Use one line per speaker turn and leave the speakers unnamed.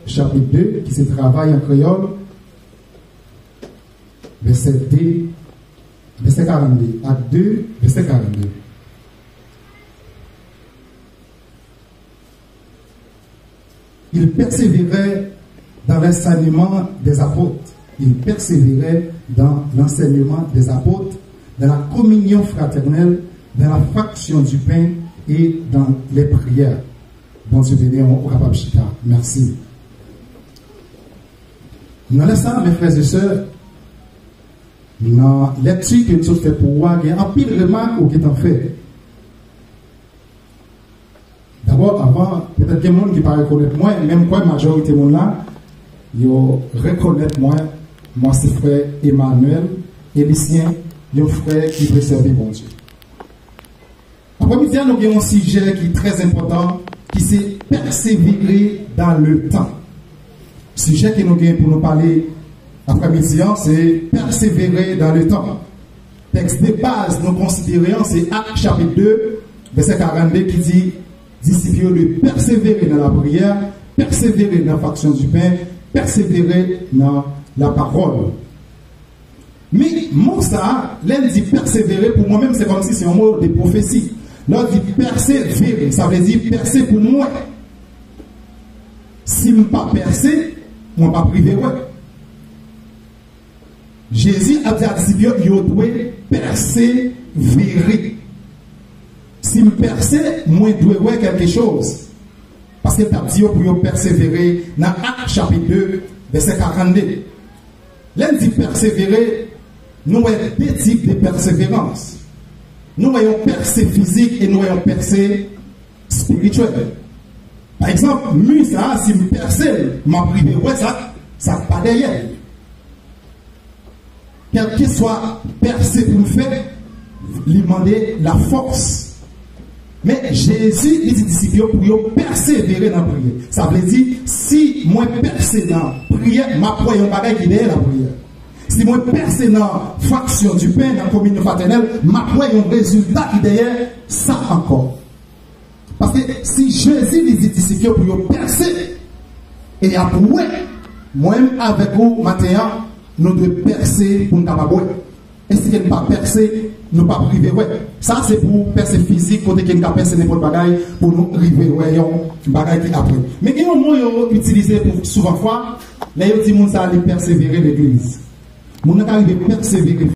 chapitre 2, qui se travaille en créole, verset 2, verset 42. Acte 2, verset 42. Il persévérait dans l'enseignement des apôtres. Il persévérait dans l'enseignement des apôtres, dans la communion fraternelle, dans la fraction du pain et dans les prières. Bon Dieu béni, au capable chita. Merci. Dans le ça, mes frères et sœurs, dans la lecture que nous avons fait pour voir, il y a un pile de remarques qui est en fait. D'abord, avant, peut-être qu'il y a des gens qui ne peuvent pas reconnaître moi, même quoi, la majorité de gens là, ils reconnaissent moi, c'est frère Emmanuel, Élicien, un frère qui veut servir bon Dieu. Après-midi, nous avons un sujet qui est très important, qui c'est persévérer dans le temps. Le sujet que nous avons pour nous parler après-midi, c'est persévérer dans le temps. Texte de base, nous considérons, c'est Acte chapitre 2, verset 42, qui dit disciples de persévérer dans la prière, persévérer dans la fraction du pain, persévérer dans la parole. Mais moi, ça, l'un dit persévérer, pour moi-même, c'est comme si c'est un mot de prophétie. L'autre dit persévérer, ça veut dire percer pour moi. Si je ne pas percer, je ne vais pas priver. Jésus a dit à disciples, il doit persévérer. Si je perce, moi je dois faire quelque chose. Parce que tu as dit pour persévérer dans Acte chapitre 2, verset 42. L'un dit persévérer, nous avons deux types de persévérance. Nous avons percée physique et nous avons percée spirituelle. Par exemple, moi, ça, si je perce, ma privé, ouais, ça pas derrière. Quel que soit percé pour le faire, lui demander la force. Mais Jésus dit aux disciples pour persévérer dans la prière. Ça veut dire, si moi percé dans la prière, ma prière est un bagage qui est derrière la prière. Si moi percé dans la fraction du pain, dans la communion fraternelle, ma prière est un résultat qui est derrière ça encore. Parce que si Jésus dit aux disciples pour percer, et après, moi-même avec vous, maintenant, nous devons percer pour nous capable. Et si nous ne pas percer, nous ne pas priver. Ça, c'est pour percer physique, pour que nous ne percer n'importe bagaille, pour nous priver. Un bagaille qui après. Mais il y a un mot utilisé pour souvent fois, là, il y a des gens qui persévérer l'église. Nous n'avons pas persévérer.